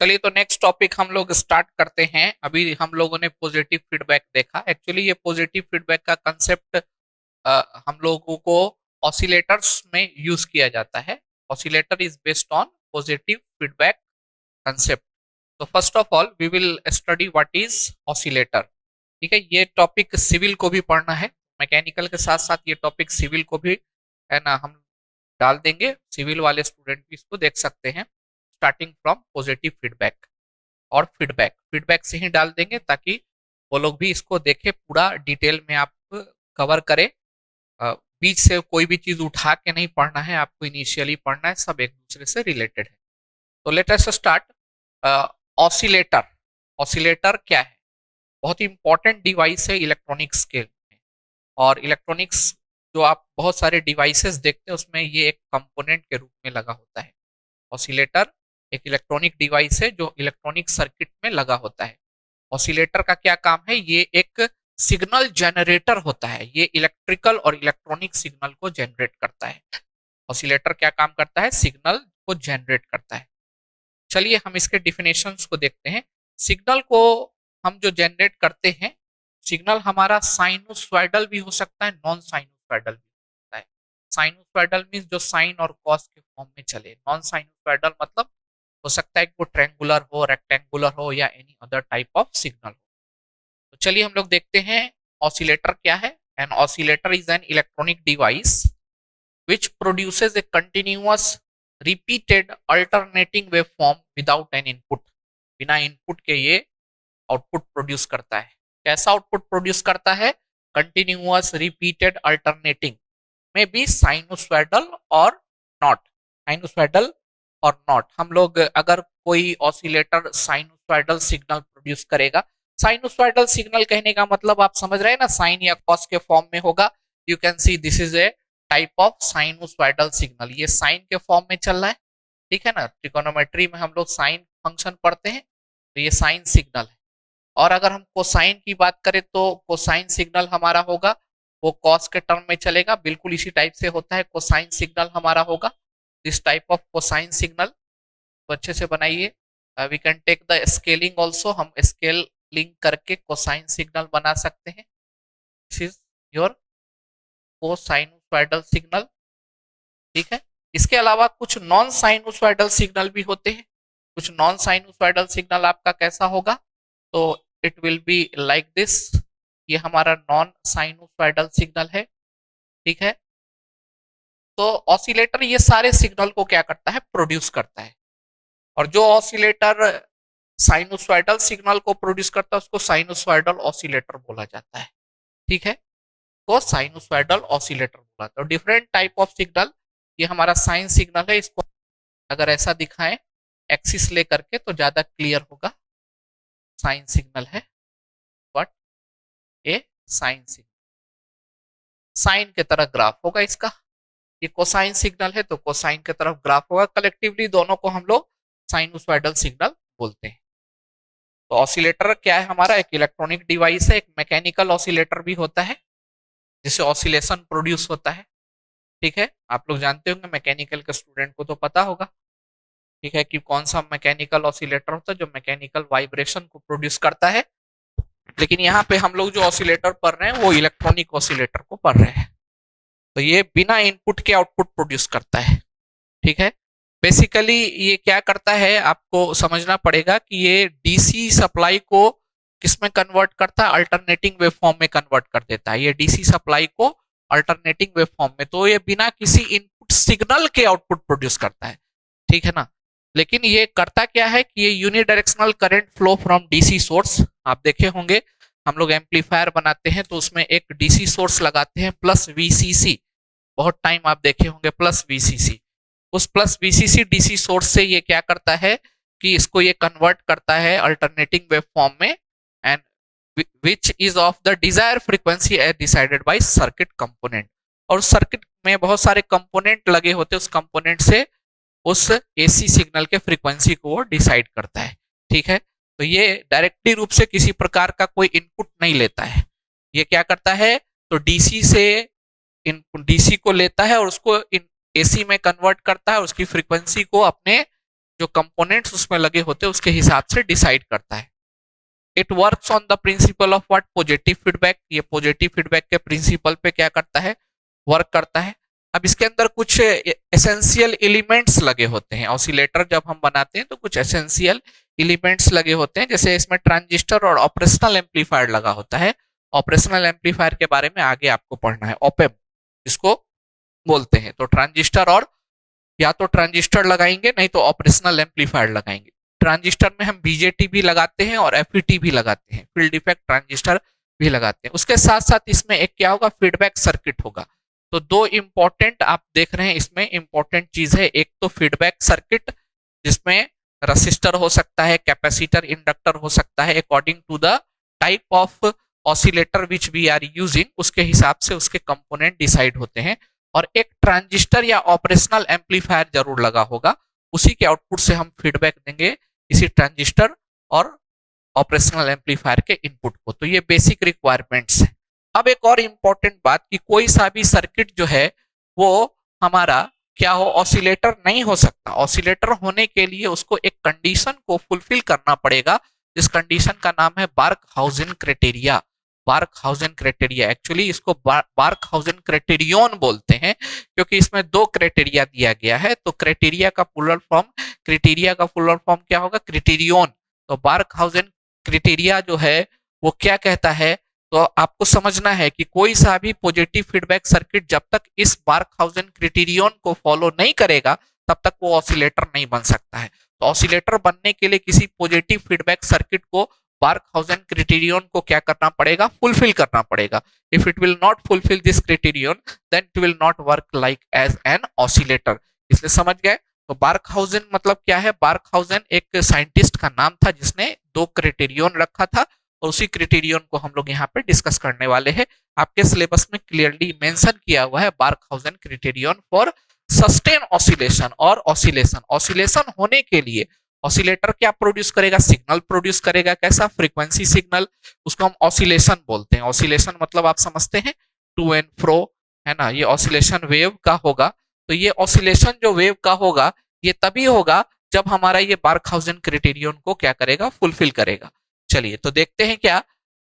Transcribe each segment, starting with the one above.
चलिए तो next topic हम लोग स्टार्ट करते हैं। अभी हम लोगों ने पॉजिटिव फीडबैक देखा। एक्चुअली ये पॉजिटिव फीडबैक का कंसेप्ट हम लोगों को ऑसिलेटर्स में यूज किया जाता है। Oscillator is based on positive feedback concept. तो first of all we will study what is oscillator. ठीक है, ये टॉपिक सिविल को भी पढ़ना है, मैकेनिकल के साथ साथ ये टॉपिक सिविल को भी है ना हम डाल देंगे। सिविल वाले स्टूडेंट भी इसको देख सकते हैं, स्टार्टिंग फ्रॉम पॉजिटिव फीडबैक और फीडबैक फीडबैक से ही डाल देंगे ताकि वो लोग भी इसको देखे, पूरा डिटेल में आप कवर करें। बीच से कोई भी चीज उठा के नहीं पढ़ना है, आपको इनिशियली पढ़ना है, सब एक दूसरे से रिलेटेड है। तो let us start. Oscillator. Oscillator क्या है? बहुत ही इंपॉर्टेंट डिवाइस है इलेक्ट्रॉनिक्स के में। और इलेक्ट्रॉनिक्स जो आप बहुत सारे डिवाइसेस देखते हैं उसमें ये एक कंपोनेंट के रूप में लगा होता है। ऑसिलेटर एक इलेक्ट्रॉनिक डिवाइस है जो इलेक्ट्रॉनिक सर्किट में लगा होता है। ऑसिलेटर का क्या काम है? ये एक सिग्नल जनरेटर होता है, ये इलेक्ट्रिकल और इलेक्ट्रॉनिक सिग्नल को जनरेट करता है। ऑसिलेटर क्या काम करता है? सिग्नल को जनरेट करता है। चलिए हम इसके डिफिनेशंस को देखते हैं। सिग्नल को हम जो जनरेट करते हैं, सिग्नल हमारा साइनोसॉइडल भी हो सकता है, नॉन साइनोसॉइडल भी हो सकता है। साइनोसॉइडल मींस जो साइन और कॉस के फॉर्म में चले। नॉन साइनोसॉइडल मतलब हो सकता है कि वो ट्रायंगुलर हो, रेक्टेंगुलर हो या any other type of signal हो। तो चलिए हम लोग देखते हैं ऑसिलेटर क्या है। An oscillator is an electronic device which produces a continuous repeated alternating waveform without an input। बिना इनपुट के ये आउटपुट प्रोड्यूस करता है। कैसा आउटपुट प्रोड्यूस करता है? कंटिन्यूअस रिपीटेड अल्टरनेटिंग, में बी साइनोसॉइडल और नॉट। साइनोसॉइडल और नॉट। हम लोग अगर कोई ऑसिलेटर साइनोसॉइडल सिग्नल प्रोड्यूस करेगा, साइनोसॉइडल सिग्नल कहने का मतलब आप समझ रहे हैं ना, साइन या कॉस के फॉर्म में होगा। You can see this is a type of sinusoidal signal. ये साइन के फॉर्म में चल रहा है, ठीक है ना। ट्रिगोनोमेट्री में हम लोग साइन फंक्शन पढ़ते हैं, तो ये साइन सिग्नल है। और अगर हम कोसाइन की बात करें तो कोसाइन सिग्नल हमारा होगा, वो कॉस के टर्म में चलेगा। बिल्कुल इसी टाइप से होता है कोसाइन सिग्नल हमारा होगा, this type of cosine signal. तो अच्छे से बनाइए। We can take the scaling also, हम स्केलिंग करके कोसाइन सिग्नल बना सकते हैं। This is your cosinusoidal signal, ठीक है। इसके अलावा कुछ नॉन साइनोसॉइडल सिग्नल भी होते हैं। कुछ नॉन साइनोसॉइडल सिग्नल आपका कैसा होगा? तो it will be like this. ये हमारा नॉन साइनोसॉइडल सिग्नल है, ठीक है। तो ऑसिलेटर ये सारे सिग्नल को क्या करता है? प्रोड्यूस करता है। और जो ऑसिलेटर साइनोसॉइडल सिग्नल को प्रोड्यूस करता है उसको साइनोसॉइडल ऑसिलेटर बोला जाता है, ठीक है। तो साइनोसॉइडल ऑसिलेटर बोला। तो डिफरेंट टाइप ऑफ सिग्नल, ये हमारा साइन सिग्नल है। इसको अगर ऐसा दिखाएं एक्सिस लेकर के तो ज्यादा क्लियर होगा। साइन सिग्नल है, but a sine signal, sine के तरह ग्राफ होगा इसका। ये कोसाइन सिग्नल है तो कोसाइन के तरफ ग्राफ होगा। कलेक्टिवली दोनों को हम लोग साइनोसॉइडल सिग्नल बोलते हैं। तो ऑसिलेटर क्या है? हमारा एक इलेक्ट्रॉनिक डिवाइस है। एक मैकेनिकल ऑसिलेटर भी होता है जिससे ऑसिलेशन प्रोड्यूस होता है, ठीक है। आप लोग जानते होंगे, मैकेनिकल के स्टूडेंट को तो पता होगा, ठीक है, कि कौन सा मैकेनिकल ऑसिलेटर होता है जो मैकेनिकल वाइब्रेशन को प्रोड्यूस करता है। लेकिन यहाँ पे हम लोग जो ऑसिलेटर पढ़ रहे हैं वो इलेक्ट्रॉनिक ऑसिलेटर को पढ़ रहे हैं। तो ये बिना इनपुट के आउटपुट प्रोड्यूस करता है, ठीक है। बेसिकली ये क्या करता है आपको समझना पड़ेगा कि ये डीसी सप्लाई को किसमें कन्वर्ट करता है? अल्टरनेटिंग वेवफॉर्म में कन्वर्ट कर देता है। ये डीसी सप्लाई को अल्टरनेटिंग वेवफॉर्म में, तो ये बिना किसी इनपुट सिग्नल के आउटपुट प्रोड्यूस करता है, ठीक है ना। लेकिन ये करता क्या है कि ये unidirectional current flow from DC source. आप देखे होंगे हम लोग एम्पलीफायर बनाते हैं तो उसमें एक डीसी सोर्स लगाते हैं प्लस वीसीसी। बहुत टाइम आप देखे होंगे प्लस वीसीसी। उस प्लस वीसीसी डीसी सोर्स से ये क्या करता है कि इसको ये कन्वर्ट करता है अल्टरनेटिंग वेव फॉर्म में, and which is of the desire frequency as decided by circuit component. और सर्किट में बहुत सारे कंपोनेंट लगे होते हैं, उस कंपोनेंट से उस एसी सिग्नल के फ्रीक्वेंसी को वो डिसाइड करता है, ठीक है। तो ये डायरेक्टली रूप से किसी प्रकार का कोई इनपुट नहीं लेता है। ये क्या करता है? तो डीसी से डीसी को लेता है और उसको एसी में कन्वर्ट करता है, उसकी फ्रीक्वेंसी को अपने जो कंपोनेंट्स उसमें लगे होते हैं उसके हिसाब से डिसाइड करता है। It works on the principle of what, positive feedback. ये पॉजिटिव फीडबैक के प्रिंसिपल पे क्या करता है, वर्क करता है। अब इसके अंदर कुछ एसेंशियल एलिमेंट्स लगे होते हैं। ऑसिलेटर जब हम बनाते हैं तो कुछ एसेंशियल एलिमेंट्स लगे होते हैं, जैसे इसमें ट्रांजिस्टर और ऑपरेशनल एम्पलीफायर लगा होता है। ऑपरेशनल एम्पलीफायर के बारे में आगे आपको पढ़ना है, ऑपेम इसको बोलते हैं। तो ट्रांजिस्टर, और या तो ट्रांजिस्टर लगाएंगे नहीं तो ऑपरेशनल एम्पलीफायर लगाएंगे। ट्रांजिस्टर में हम बीजेटी भी लगाते हैं और एफईटी भी लगाते हैं, फील्ड इफेक्ट ट्रांजिस्टर भी लगाते हैं। उसके साथ साथ इसमें एक क्या होगा, फीडबैक सर्किट होगा। तो दो इंपॉर्टेंट आप देख रहे हैं इसमें इंपॉर्टेंट चीज है, एक तो फीडबैक सर्किट जिसमें रसिस्टर हो सकता है, कैपेसिटर, इंडक्टर हो सकता है, according to the type of oscillator which we are using, उसके हिसाब से उसके कंपोनेंट डिसाइड होते हैं। और एक ट्रांजिस्टर या ऑपरेशनल एम्पलीफायर जरूर लगा होगा, उसी के आउटपुट से हम फीडबैक देंगे इसी ट्रांजिस्टर और ऑपरेशनल एम्पलीफायर के इनपुट को। तो ये बेसिक रिक्वायरमेंट्स है। अब एक और इंपॉर्टेंट बात कि कोई सा भी सर्किट जो है वो हमारा क्या हो, ऑसिलेटर नहीं हो सकता। ऑसिलेटर होने के लिए उसको एक कंडीशन को फुलफिल करना पड़ेगा, जिस कंडीशन का नाम है Barkhausen criteria. Barkhausen criteria, actually इसको बार्कहाउज़ेन क्राइटेरियन बोलते हैं, क्योंकि इसमें दो क्राइटेरिया दिया गया है। तो क्राइटेरिया का प्लूरल फॉर्म क्या होगा, क्राइटेरियन। तो बार्कहाउज़ेन क्राइटेरिया जो है वो क्या कहता है, तो आपको समझना है कि कोई सा भी पॉजिटिव फीडबैक सर्किट जब तक इस बार्कहाउज़ेन क्राइटेरियन को फॉलो नहीं करेगा तब तक वो ऑसिलेटर नहीं बन सकता है। तो ऑसिलेटर बनने के लिए किसी पॉजिटिव फीडबैक सर्किट को बार्कहाउज़ेन क्राइटेरियन को क्या करना पड़ेगा, फुलफिल करना पड़ेगा। If it will not fulfill this criterion then it will not work like as an oscillator. इसलिए समझ गए। तो बार्कहाउज़ेन मतलब क्या है, बार्कहाउज़ेन एक साइंटिस्ट का नाम था जिसने दो क्राइटेरियन रखा था, और उसी क्राइटेरियन को हम लोग यहाँ पे डिस्कस करने वाले हैं। आपके सिलेबस में क्लियरली मेंशन किया हुआ है Barkhausen criterion for sustain oscillation. और ऑसिलेशन होने के लिए ऑसिलेटर क्या प्रोड्यूस करेगा, सिग्नल प्रोड्यूस करेगा। कैसा, फ्रीक्वेंसी सिग्नल, उसको हम ऑसिलेशन बोलते हैं। ऑसिलेशन मतलब आप समझते हैं टू एंड फ्रो, है ना, ये ऑसिलेशन वेव का होगा। तो ये ऑसिलेशन जो वेव का होगा ये तभी होगा जब हमारा ये बार्कहाउज़ेन क्राइटेरियन को क्या करेगा, फुलफिल करेगा। चलिए तो देखते हैं क्या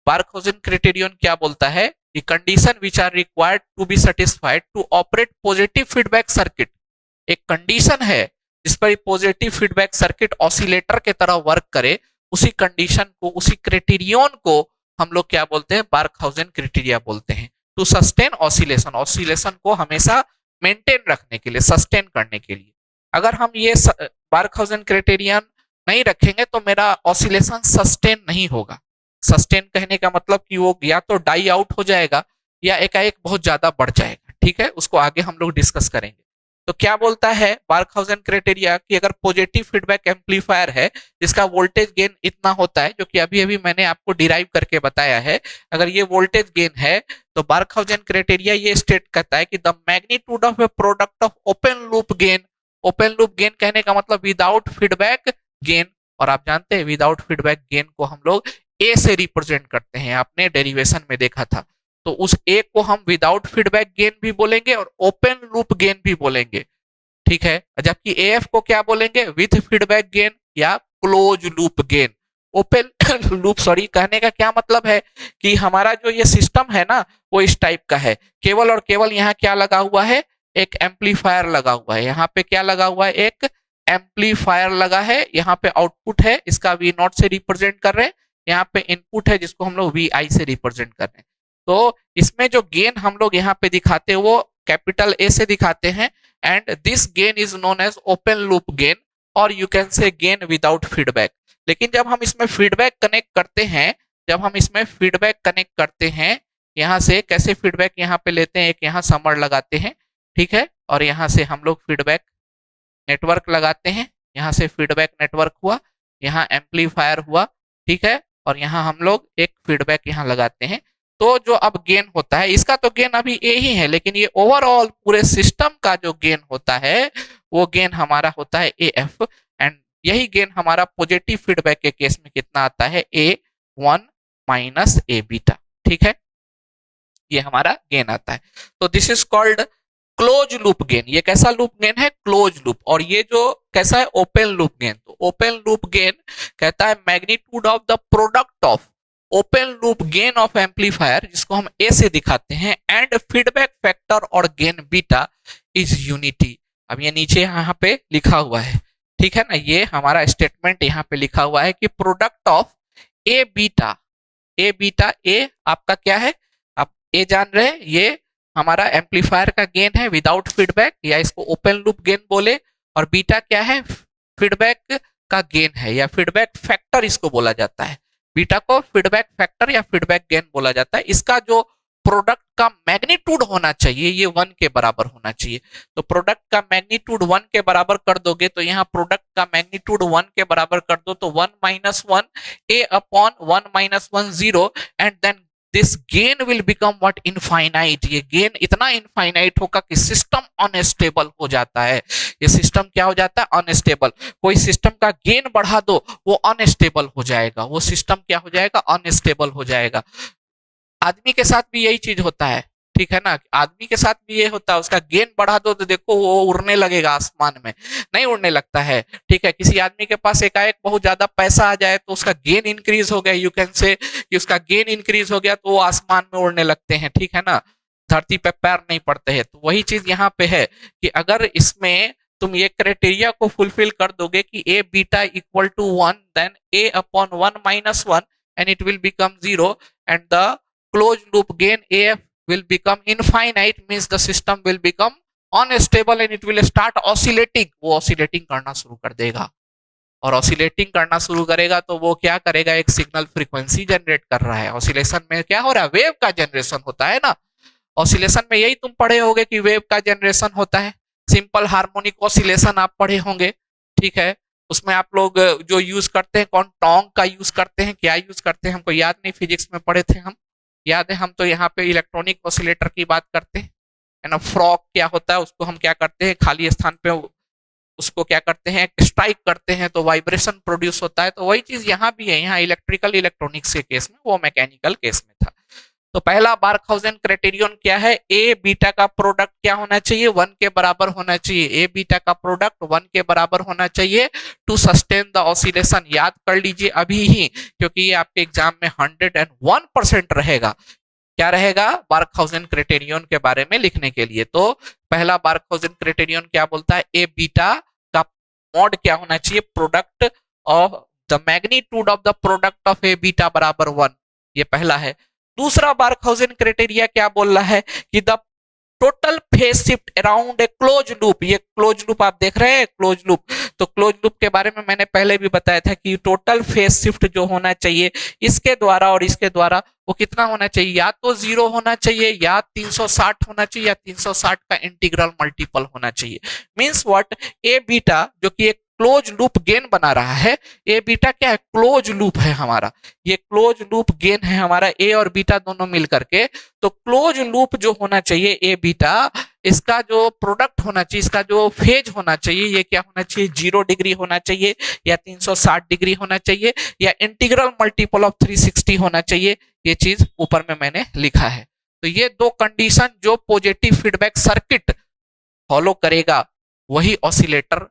बार्कहाउज़ेन क्राइटेरियन क्या बोलता है। The condition which are required to be satisfied to operate positive feedback circuit. एक कंडीशन है जिस पर पॉजिटिव फीडबैक सर्किट ऑसिलेटर के तरह वर्क करे, उसी कंडीशन को, उसी क्राइटेरियन को हम लोग क्या बोलते हैं, बार्कहाउज़ेन क्राइटेरिया बोलते हैं। टू सस्टेन ऑसिलेशन, ऑसिलेशन को हमेशा मेंटेन रखने के लिए, सस्टेन करने के लिए। अगर हम ये बार्कहाउज़ेन क्राइटेरियन नहीं रखेंगे तो मेरा ऑसिलेशन सस्टेन नहीं होगा। सस्टेन कहने का मतलब कि वो या तो डाई आउट हो जाएगा या एकाएक बहुत ज्यादा बढ़ जाएगा। ठीक है, उसको आगे हम लोग डिस्कस करेंगे। तो क्या बोलता है बार्कहाउज़ेन क्राइटेरिया कि अगर पॉजिटिव फीडबैक एम्पलीफायर है जिसका वोल्टेज गेन इतना होता है, जो कि अभी अभी मैंने आपको डिराइव करके बताया है, अगर ये वोल्टेज गेन है तो बार्कहाउज़ेन क्राइटेरिया ये स्टेट करता है कि the magnitude of A product of open loop gain. Open loop gain कहने का मतलब विदाउट फीडबैक गेन, और आप जानते हैं विदाउट फीडबैक गेन को हम लोग ए से रिप्रेजेंट करते हैं, आपने डेरिवेशन में देखा था। तो उस ए को हम विदाउट फीडबैक गेन भी बोलेंगे और ओपन लूप गेन भी बोलेंगे। ठीक है, जबकि एएफ को क्या बोलेंगे, विथ फीडबैक गेन या close loop gain. Open loop कहने का क्या मतलब है कि हमारा जो ये सिस्टम है ना वो इस टाइप का है, केवल और केवल यहाँ क्या लगा हुआ है, एक एम्पलीफायर लगा हुआ है। यहाँ पे क्या लगा हुआ है, एक एम्पलीफायर लगा है। यहाँ पे आउटपुट है, इसका वी नॉट से रिप्रेजेंट कर रहे हैं। यहाँ पे इनपुट है जिसको हम लोग वी आई से रिप्रेजेंट कर रहे हैं। तो इसमें जो गेन हम लोग यहाँ पे दिखाते हैं वो कैपिटल ए से दिखाते हैं, and this gain is known as open loop gain, और you can say gain without feedback. लेकिन जब हम इसमें फीडबैक कनेक्ट करते हैं, यहाँ से कैसे फीडबैक यहाँ पे लेते हैं, एक यहाँ समर लगाते हैं, ठीक है, और यहाँ से हम लोग फीडबैक नेटवर्क लगाते हैं। यहाँ से फीडबैक नेटवर्क हुआ, यहाँ एम्पलीफायर हुआ, ठीक है, और यहाँ हम लोग एक फीडबैक यहाँ लगाते हैं। तो जो अब गेन होता है, इसका तो गेन अभी ए ही है, लेकिन ये ओवरऑल पूरे सिस्टम का जो गेन होता है वो गेन हमारा होता है ए एफ, एंड यही गेन हमारा पॉजिटिव फीडबैक के केस में कितना आता है, ए वन माइनस ए बीटा। ठीक है, ये हमारा गेन आता है। तो this is called close loop gain. ये कैसा लूप गेन है? Close loop. और ये जो कैसा है? Open loop gain. तो ओपन लूप गेन कहता है magnitude of the product of open loop gain of amplifier, जिसको हम ए से दिखाते हैं, एंड फीडबैक फैक्टर और गेन बीटा इज यूनिटी। अब ये नीचे यहाँ पे लिखा हुआ है, ठीक है ना, ये हमारा स्टेटमेंट यहाँ पे लिखा हुआ है कि product of A beta, A beta, A आपका क्या है? आप ए जान रहे हैं, ये हमारा एम्पलीफायर का गेन है विदाउट फीडबैक, या इसको ओपन लूप गेन बोले, और बीटा क्या है? फीडबैक का गेन है, या फीडबैक फैक्टर इसको बोला जाता है। बीटा को फीडबैक फैक्टर या फीडबैक गेन बोला जाता है। इसका जो प्रोडक्ट का मैग्नीट्यूड होना चाहिए ये 1 के बराबर होना चाहिए। तो प्रोडक्ट का मैग्नीट्यूड 1 के बराबर कर दोगे तो यहाँ प्रोडक्ट का मैग्नीट्यूड 1 के बराबर कर दो तो 1 minus 1 A upon 1 minus 1 0, and then this gain will become what? Infinite. ये गेन इतना इनफाइनाइट होगा कि सिस्टम अनस्टेबल हो जाता है। ये सिस्टम क्या हो जाता है? अनस्टेबल। कोई सिस्टम का गेन बढ़ा दो वो अनस्टेबल हो जाएगा, वो सिस्टम क्या हो जाएगा? अनस्टेबल हो जाएगा। आदमी के साथ भी यही चीज होता है, ठीक है ना, आदमी के साथ भी ये होता है, उसका गेन बढ़ा दो तो देखो वो उड़ने लगेगा आसमान में, नहीं उड़ने लगता है, ठीक है। किसी आदमी के पास एकाएक बहुत ज्यादा पैसा आ जाए तो उसका गेन इंक्रीज हो गया, यू कैन से कि उसका गेन इंक्रीज हो गया तो वो आसमान में उड़ने लगते हैं, ठीक है ना, धरती पे पैर नहीं पड़ते हैं। तो वही चीज यहाँ पे है कि अगर इसमें तुम ये क्राइटेरिया को फुलफिल कर दोगे कि A beta equal to 1, then A upon 1 minus 1 and it will become 0, and the closed loop gain AF will become infinite, means the system will become unstable and it will start oscillating। वो oscillating करना शुरू कर देगा, और oscillating करना शुरू करेगा तो वो क्या करेगा? एक सिग्नल फ्रीक्वेंसी जनरेट कर रहा है। ऑसिलेशन में क्या हो रहा है? वेव का जनरेशन होता है ना। ऑसिलेशन में यही तुम पढ़े होगे कि वेव का जनरेशन होता है। सिंपल हार्मोनिक ऑसिलेशन आप पढ़े होंगे, ठीक है। उसमें आप लोग जो यूज करते हैं, कौन टोंग का यूज करते हैं, क्या यूज करते हैं, हमको याद नहीं, फिजिक्स में पढ़े थे हम, याद है। हम तो यहाँ पे इलेक्ट्रॉनिक ऑसिलेटर की बात करते हैं, है ना। फ्रॉग क्या होता है? उसको हम क्या करते हैं? खाली स्थान पे उसको क्या करते हैं? स्ट्राइक करते हैं तो वाइब्रेशन प्रोड्यूस होता है। तो वही चीज यहाँ भी है, यहाँ इलेक्ट्रिकल इलेक्ट्रॉनिक्स के केस में, वो मैकेनिकल केस में था। तो पहला बार्कहाउजेन क्राइटेरियन क्या है? ए बीटा का प्रोडक्ट क्या होना चाहिए? 1 के बराबर होना चाहिए। ए बीटा का प्रोडक्ट 1 के बराबर होना चाहिए टू सस्टेन द ऑसिलेशन। याद कर लीजिए अभी ही, क्योंकि ये आपके एग्जाम में 101% रहेगा। क्या रहेगा? बार्कहाउजेन क्राइटेरियन के बारे में लिखने के लिए। तो पहला बार्कहाउजेन क्राइटेरियन क्या बोलता है? ए बीटा का मॉड क्या होना चाहिए? Product of the magnitude of the product of A beta बराबर 1। ये पहला है। दूसरा बार्कहाउजेन क्राइटेरिया क्या बोल रहा है कि the total phase shift around a close loop. ये क्लोज लूप आप देख रहे हैं, क्लोज लूप। तो क्लोज लूप के बारे में मैंने पहले भी बताया था कि टोटल फेज शिफ्ट जो होना चाहिए इसके द्वारा और इसके द्वारा वो कितना होना चाहिए? या तो 0 होना चाहिए, या 360 होना चाहिए, या 360 का इंटीग्रल मल्टीपल होना चाहिए। Means what? ए बीटा जो कि एक क्लोज लूप गेन बना रहा है, ए बीटा क्या है? क्लोज लूप है हमारा, ये क्लोज लूप गेन है हमारा, ए और बीटा दोनों मिल करके। तो क्लोज लूप जो होना चाहिए ए बीटा, इसका जो प्रोडक्ट होना चाहिए, इसका जो फेज होना चाहिए, ये क्या होना चाहिए? 0 डिग्री होना चाहिए, या 360 डिग्री होना चाहिए, या इंटीग्रल मल्टीपल ऑफ 360 होना चाहिए। ये चीज ऊपर में मैंने लिखा है। तो ये दो कंडीशन जो पॉजिटिव फीडबैक सर्किट फॉलो करेगा वही ऑसिलेटर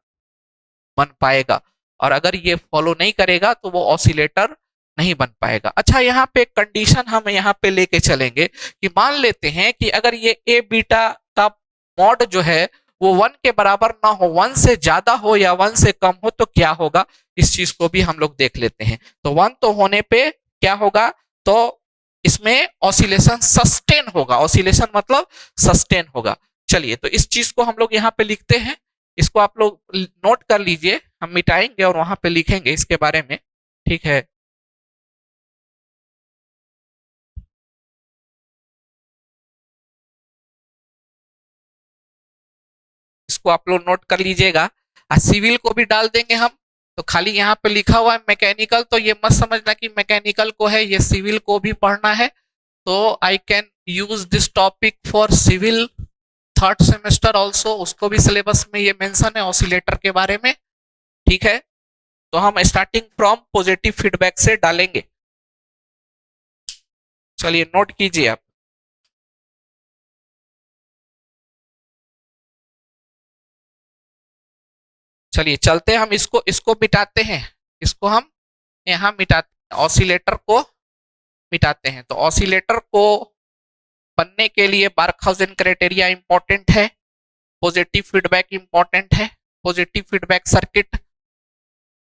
बन पाएगा, और अगर ये फॉलो नहीं करेगा तो वो ऑसिलेटर नहीं बन पाएगा। अच्छा, यहाँ पे कंडीशन हम यहाँ पे लेके चलेंगे कि मान लेते हैं कि अगर ये ए बीटा का मॉड जो है वो 1 के बराबर ना हो, 1 से ज्यादा हो या 1 से कम हो, तो क्या होगा? इस चीज को भी हम लोग देख लेते हैं। तो 1 तो होने पे क्या होगा? तो इसमें ऑसिलेशन सस्टेन होगा। ऑसिलेशन मतलब सस्टेन होगा। चलिए, तो इस चीज को हम लोग यहाँ पे लिखते हैं। इसको आप लोग नोट कर लीजिए, हम मिटाएंगे और वहां पे लिखेंगे इसके बारे में, ठीक है। इसको आप लोग नोट कर लीजिएगा। सिविल को भी डाल देंगे हम। तो खाली यहाँ पे लिखा हुआ है मैकेनिकल, तो ये मत समझना कि मैकेनिकल को है, ये सिविल को भी पढ़ना है। तो I can use this topic for civil 3rd semester also. उसको भी सिलेबस में ये मेंशन है ऑसिलेटर के बारे में, ठीक है। तो हम स्टार्टिंग फ्रॉम पॉजिटिव फीडबैक से डालेंगे। चलिए नोट कीजिए आप। चलिए चलते हैं, हम इसको इसको मिटाते हैं, इसको हम यहाँ मिटाते, ऑसिलेटर को मिटाते हैं। तो ऑसिलेटर को बनने के लिए बार्कहाउजेन क्राइटेरिया इंपॉर्टेंट है, पॉजिटिव फीडबैक इंपॉर्टेंट है। पॉजिटिव फीडबैक सर्किट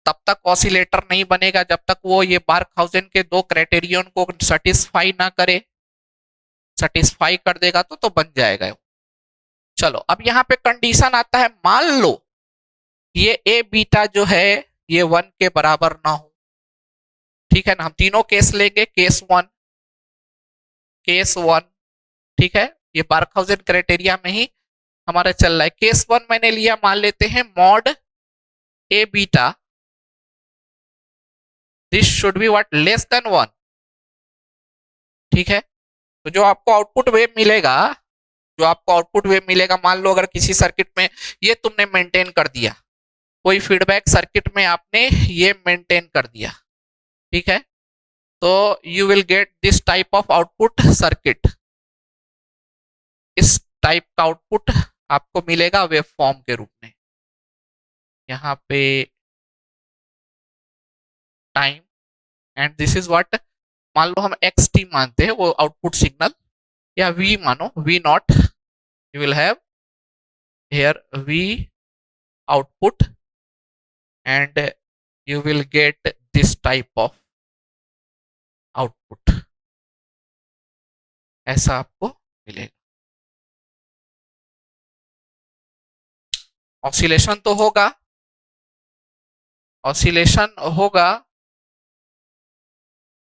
तब तक ऑसिलेटर नहीं बनेगा जब तक वो ये बार्कहाउजेन के दो क्राइटेरियन को सेटिस्फाई ना करे। सेटिस्फाई कर देगा तो बन जाएगा। चलो अब यहाँ पे कंडीशन आता है, मान लो ये ए बीटा जो है ये 1 के बराबर ना हो। ठीक है ना, हम तीनों केस लेंगे, केस 1, केस 1, ठीक है, ये बार्कहाउजेन क्राइटेरिया में ही हमारा चल रहा है। केस 1 मैंने लिया, मान लेते हैं mod A beta this should be what, less than 1। ठीक है, तो जो आपको आउटपुट वेव मिलेगा, जो आपको आउटपुट वेव मिलेगा, मान लो अगर किसी सर्किट में ये तुमने मेंटेन कर दिया, कोई फीडबैक सर्किट में आपने ये मेंटेन कर दिया, ठीक है, तो you will get this type of output circuit. इस टाइप का आउटपुट आपको मिलेगा वेव फॉर्म के रूप में। यहाँ पे time and this is what, मान लो हम एक्स टी मानते हैं वो आउटपुट सिग्नल, या वी मानो, we not, you will have here we output and you will get this type of output, ऐसा आपको मिलेगा। ऑसिलेशन तो होगा, ऑसिलेशन होगा,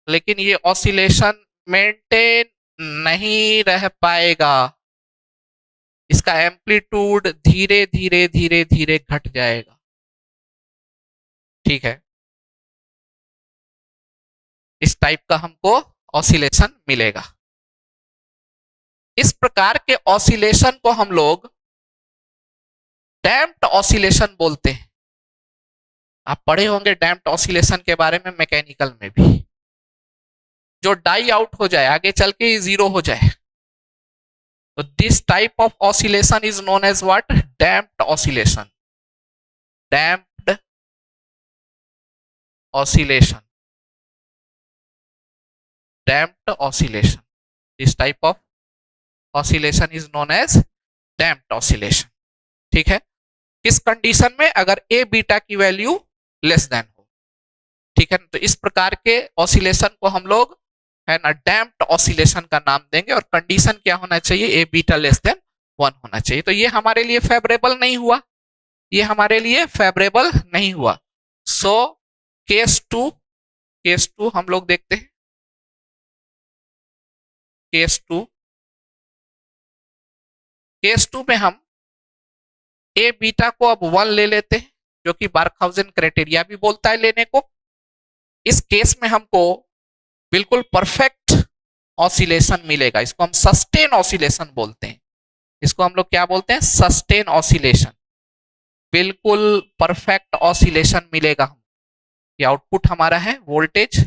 लेकिन ये ऑसिलेशन मेंटेन नहीं रह पाएगा, इसका एम्पलीट्यूड धीरे धीरे धीरे धीरे घट जाएगा। ठीक है, इस टाइप का हमको ऑसिलेशन मिलेगा। इस प्रकार के ऑसिलेशन को हम लोग डैम्प्ड ऑसिलेशन बोलते हैं। आप पढ़े होंगे डैम्प्ड ऑसिलेशन के बारे में मैकेनिकल में भी, जो डाई आउट हो जाए, आगे चल के जीरो हो जाए, तो this type of oscillation is known as what, damped oscillation. Damped oscillation, damped oscillation, this type of oscillation is known as damped oscillation. ठीक है, किस कंडीशन में, अगर ए बीटा की वैल्यू लेस देन हो। ठीक है, तो इस प्रकार के ऑसिलेशन को हम लोग है ना डैम्प्ड ऑसिलेशन का नाम देंगे, और कंडीशन क्या होना चाहिए, ए बीटा लेस देन 1 होना चाहिए। तो ये हमारे लिए फेवरेबल नहीं हुआ, ये हमारे लिए फेवरेबल नहीं हुआ। सो केस 2, केस 2 हम लोग देखते हैं। केस 2, केस 2 में हम ए बीटा को अब 1 ले लेते हैं, जो कि बार्कहाउजेन क्राइटेरिया भी बोलता है लेने को। इस केस में हमको बिल्कुल परफेक्ट ऑसिलेशन मिलेगा, इसको हम सस्टेन ऑसिलेशन बोलते हैं। इसको हम लोग क्या बोलते हैं, सस्टेन ऑसिलेशन। बिल्कुल परफेक्ट ऑसिलेशन मिलेगा हम। ये आउटपुट हमारा है वोल्टेज,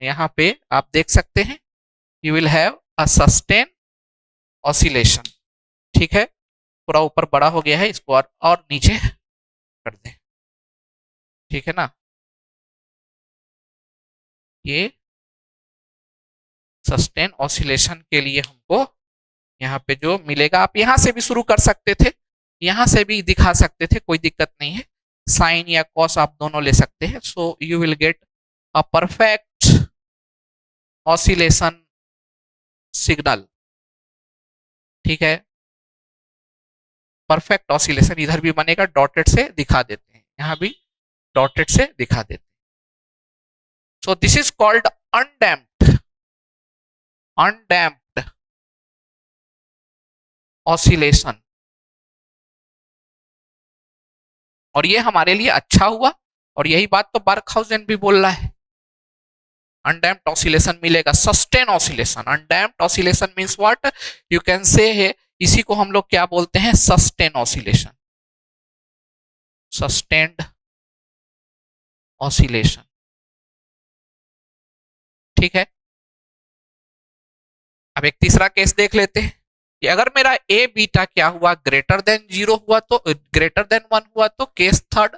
यहाँ पे आप देख सकते हैं, you will have a sustain oscillation. ठीक है, पूरा ऊपर बड़ा हो गया है, इसको और नीचे कर दें। ठीक है ना, ये सस्टेन ऑसिलेशन के लिए हमको यहाँ पे जो मिलेगा, आप यहाँ से भी शुरू कर सकते थे, यहाँ से भी दिखा सकते थे, कोई दिक्कत नहीं है, साइन या कॉस आप दोनों ले सकते हैं। So you will get a perfect oscillation signal. ठीक है, परफेक्ट ऑसिलेशन इधर भी बनेगा, डॉटेड से दिखा देते हैं, यहाँ भी डॉटेड से दिखा देते हैं। So this is called undamped, undamped oscillation. और ये हमारे लिए अच्छा हुआ, और यही बात तो बार्कहाउजेन भी बोल रहा है, अनडैम्प्ड ऑसिलेशन मिलेगा, sustain oscillation. Undamped oscillation means what, you can से है, इसी को हम लोग क्या बोलते हैं, सस्टेन ऑसिलेशन, सस्टेन्ड ऑसिलेशन। ठीक है, अब एक तीसरा केस देख लेते हैं। कि अगर मेरा ए बीटा क्या हुआ, ग्रेटर देन 0 हुआ तो, ग्रेटर देन 1 हुआ तो केस थर्ड।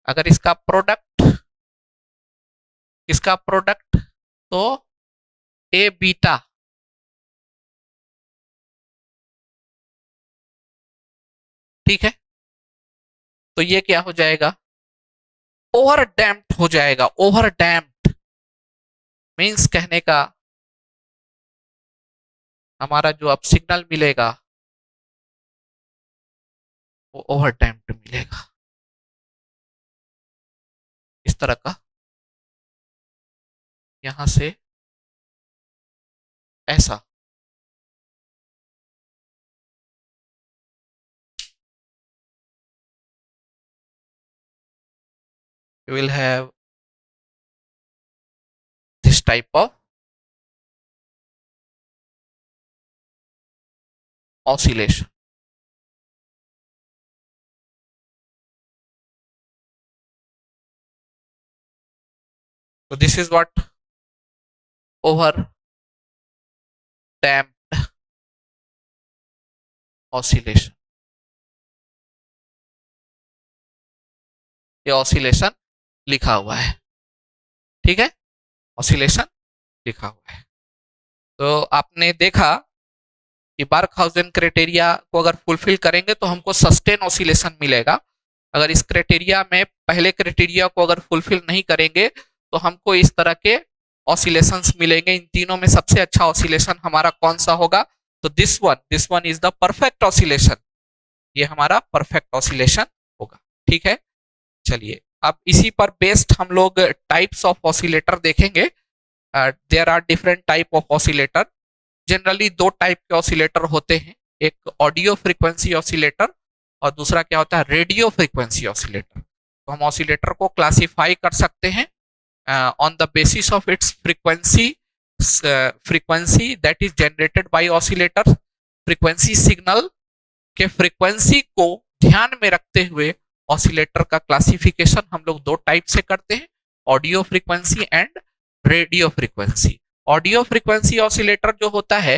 अगर इसका प्रोडक्ट तो ए बीटा ठीक है, तो ये क्या हो जाएगा, ओवर डैम्प्ड हो जाएगा। ओवर डैम्प्ड मीन्स कहने का हमारा जो अब सिग्नल मिलेगा वो ओवर डैम्प्ड मिलेगा, इस तरह का, यहां से ऐसा। You will have this type of oscillation. So this is what over damped oscillation. ये ऑसिलेशन लिखा हुआ है, ठीक है, ऑसिलेशन लिखा हुआ है। तो आपने देखा कि बार्कहाउजेन क्राइटेरिया को अगर फुलफिल करेंगे तो हमको सस्टेन ऑसिलेशन मिलेगा। अगर इस क्राइटेरिया में पहले क्राइटेरिया को अगर फुलफिल नहीं करेंगे तो हमको इस तरह के ऑसिलेशंस मिलेंगे। इन तीनों में सबसे अच्छा ऑसिलेशन हमारा कौन सा होगा, तो this one is the perfect oscillation. ये हमारा परफेक्ट ऑसिलेशन होगा, ठीक है। चलिए अब इसी पर बेस्ड हम लोग टाइप्स ऑफ ऑसिलेटर देखेंगे। There are different type of oscillator. Generally दो टाइप के ऑसिलेटर होते हैं, एक ऑडियो फ्रीक्वेंसी ऑसिलेटर और दूसरा क्या होता है, रेडियो फ्रीक्वेंसी ऑसिलेटर। तो हम ऑसिलेटर को क्लासिफाई कर सकते हैं on the basis of its frequency that is generated by oscillator. Frequency signal के फ्रीक्वेंसी को ध्यान में रखते हुए ऑसिलेटर का क्लासिफिकेशन हम लोग दो टाइप से करते हैं, audio frequency and radio frequency. Audio frequency oscillator जो होता है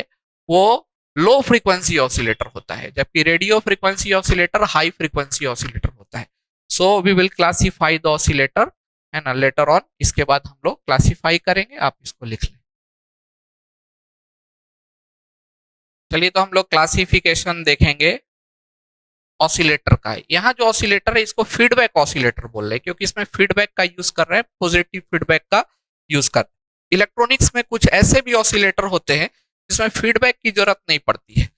वो लो फ्रीक्वेंसी ऑसिलेटर होता है, जबकि radio frequency oscillator high frequency oscillator होता है। So we will classify the oscillator and later on, इसके बाद हम लोग क्लासिफाई करेंगे, आप इसको लिख लें। चलिए तो हम लोग क्लासिफिकेशन देखेंगे ऑसिलेटर का। यहाँ जो ऑसिलेटर है इसको फीडबैक ऑसिलेटर बोल रहे हैं, क्योंकि इसमें फीडबैक का यूज कर रहे हैं, पॉजिटिव फीडबैक का यूज कर रहे हैं। इलेक्ट्रॉनिक्स में कुछ ऐसे भी ऑसिलेटर होते हैं जिसमें फीडबैक की जरूरत नहीं पड़ती है,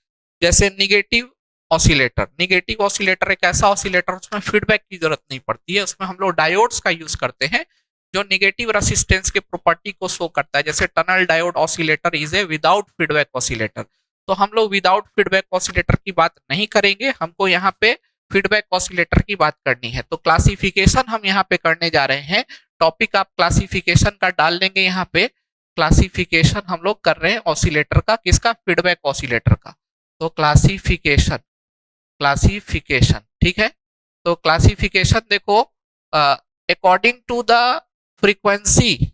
जैसे निगेटिव ऑसिलेटर। निगेटिव ऑसिलेटर एक ऐसा ऑसिलेटर उसमें फीडबैक की जरूरत नहीं पड़ती है, उसमें हम लोग डायोड्स का यूज करते हैं जो निगेटिव रेसिस्टेंस के प्रॉपर्टी को शो करता है। जैसे tunnel diode oscillator is a without feedback oscillator. तो हम लोग विदाउट फीडबैक ऑसिलेटर की बात नहीं करेंगे, हमको यहाँ पे फीडबैक ऑसिलेटर की बात करनी है। तो क्लासिफिकेशन हम यहाँ पे करने जा रहे हैं। टॉपिक आप क्लासिफिकेशन का डाल लेंगे यहाँ पे। क्लासिफिकेशन हम लोग कर रहे हैं ऑसिलेटर का, किसका, फीडबैक ऑसिलेटर का। तो क्लासिफिकेशन ठीक है। तो क्लासिफिकेशन देखो, according to the frequency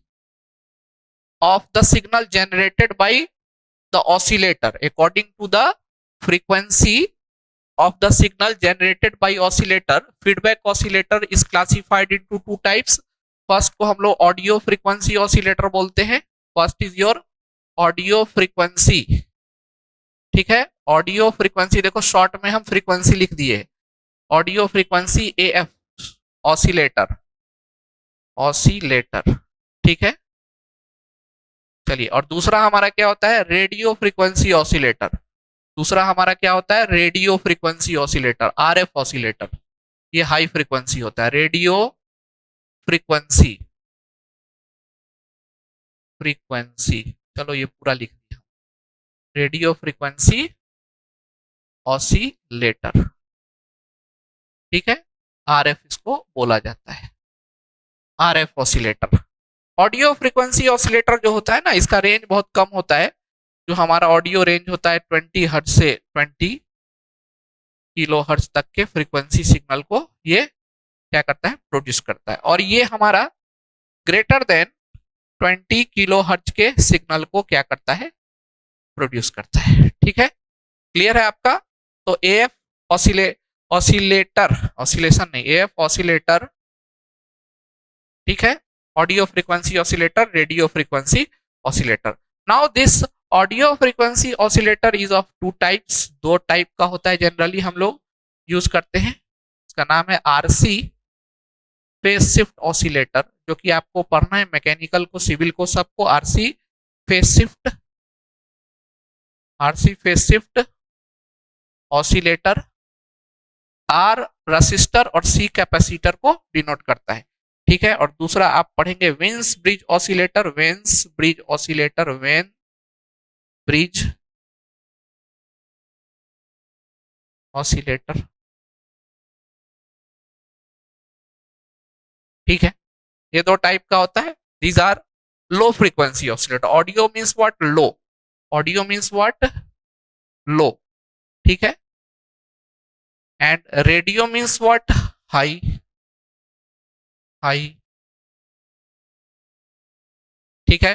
of the signal generated by the oscillator, according to the frequency of the signal generated by oscillator, feedback oscillator is classified into two types. First को हम लोग audio frequency oscillator बोलते हैं। First is your audio frequency, ठीक है। Audio frequency देखो short में हम फ्रीक्वेंसी लिख दिए, ऑडियो फ्रीक्वेंसी एएफ ऑसिलेटर, ठीक है। चलिए, और दूसरा हमारा क्या होता है, रेडियो फ्रीक्वेंसी ऑसिलेटर। दूसरा हमारा क्या होता है, radio frequency oscillator, RF oscillator. ये हाई फ्रीक्वेंसी होता है, रेडियो फ्रीक्वेंसी चलो ये पूरा लिख दिया, रेडियो फ्रीक्वेंसी ऑसिलेटर, ठीक है। आरएफ इसको बोला जाता है, RF oscillator. Audio frequency oscillator जो होता है ना, इसका रेंज बहुत कम होता है। जो हमारा ऑडियो रेंज होता है 20 हर्ट्ज से 20 किलो हर्ट्ज तक के फ्रीक्वेंसी सिग्नल को ये क्या करता है, प्रोड्यूस करता है। और ये हमारा ग्रेटर देन 20 किलो हर्ट्ज के सिग्नल को क्या करता है, प्रोड्यूस करता है। ठीक है, क्लियर है आपका? तो एएफ ऑसिलेटर, ऑसिलेशन नहीं, एएफ ऑसिलेटर, ठीक है, audio frequency oscillator, radio frequency oscillator. Now this audio frequency oscillator is of two types, दो टाइप का होता है जनरली हम लोग यूज करते हैं। इसका नाम है आरसी फेज शिफ्ट ऑसिलेटर, जो कि आपको पढ़ना है मैकेनिकल को, सिविल को, सबको RC phase shift oscillator. R resistor और सी कैपेसिटर को डिनोट करता है। ठीक है, और दूसरा आप पढ़ेंगे Wien's bridge oscillator, Wien's bridge oscillator, Wien bridge oscillator. ठीक है, ये दो टाइप का होता है। These are low frequency oscillator. Audio means what? Low. Audio means what? Low. ठीक है, and radio means what? High. High. ठीक है,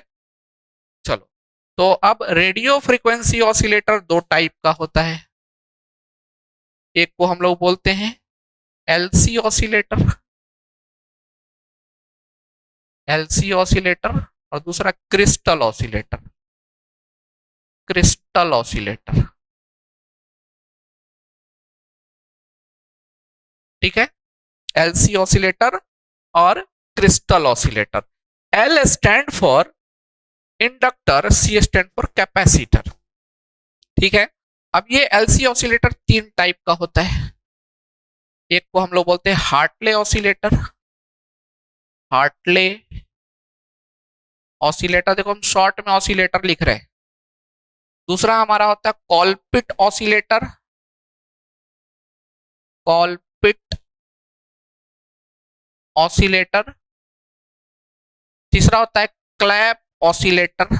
चलो, तो अब रेडियो फ्रीक्वेंसी ऑसिलेटर दो टाइप का होता है। एक को हम लोग बोलते हैं एलसी ऑसिलेटर, एलसी ऑसिलेटर, और दूसरा क्रिस्टल ऑसिलेटर, क्रिस्टल ऑसिलेटर। ठीक है, एलसी ऑसिलेटर और crystal oscillator. L stand for inductor, C stand for capacitor. ठीक है, अब ये एलसी ऑसिलेटर तीन टाइप का होता है। एक को हम लोग बोलते हैं हार्टले ऑसिलेटर, हार्टले ऑसिलेटर, देखो हम शॉर्ट में ऑसिलेटर लिख रहे हैं। दूसरा हमारा होता है कॉलपिट ऑसिलेटर, कॉलपिट ऑसिलेटर। तीसरा होता है क्लैप ऑसिलेटर,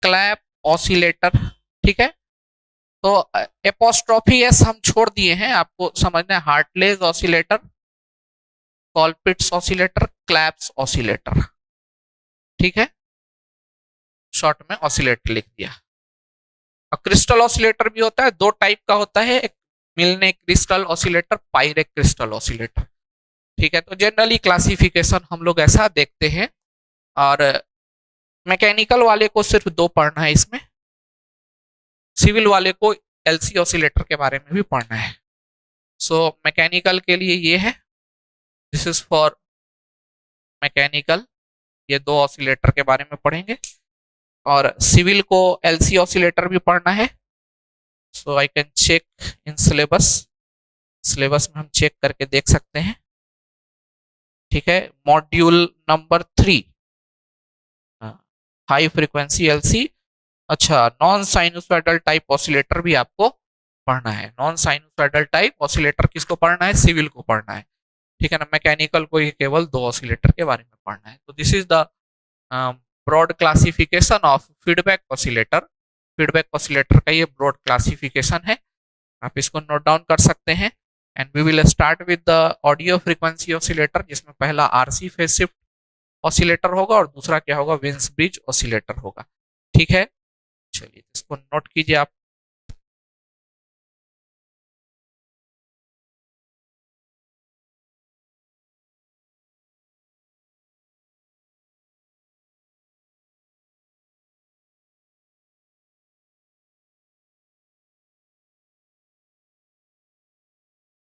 क्लैप ऑसिलेटर। ठीक है, तो एपोस्ट्रोफी एस हम छोड़ दिए हैं, आपको समझना है Hartley's oscillator, Colpitts oscillator, Clapp's oscillator. ठीक है, शॉर्ट में ऑसिलेटर लिख दिया। और क्रिस्टल ऑसिलेटर भी होता है, दो टाइप का होता है, एक मिलने crystal oscillator, pirate crystal oscillator. ठीक है, तो जनरली क्लासिफिकेशन हम लोग ऐसा देखते हैं। और मैकेनिकल वाले को सिर्फ दो पढ़ना है इसमें, सिविल वाले को एलसी ऑसिलेटर के बारे में भी पढ़ना है। सो मैकेनिकल के लिए ये है, दिस इज फॉर मैकेनिकल, ये दो ऑसिलेटर के बारे में पढ़ेंगे। और सिविल को एलसी ऑसिलेटर भी पढ़ना है। So I can check in syllabus, syllabus में हम चेक करके देख सकते हैं। ठीक है, module number 3 high frequency LC. अच्छा, नॉन साइनुसॉइडल टाइप ऑसिलेटर भी आपको पढ़ना है। नॉन साइनुसॉइडल टाइप ऑसिलेटर किसको पढ़ना है? सिविल को पढ़ना है। ठीक है ना, मैकेनिकल को ये केवल दो ऑसिलेटर के बारे में पढ़ना है। तो this is the broad classification of feedback oscillator. Feedback oscillator का ये ब्रॉड क्लासिफिकेशन है, आप इसको नोट डाउन कर सकते हैं। And we will start with the audio frequency oscillator, जिसमें पहला आरसी फेज शिफ्ट ऑसिलेटर होगा और दूसरा क्या होगा? वेन्स ब्रिज ऑसिलेटर होगा। ठीक है, चलिए इसको नोट कीजिए आप।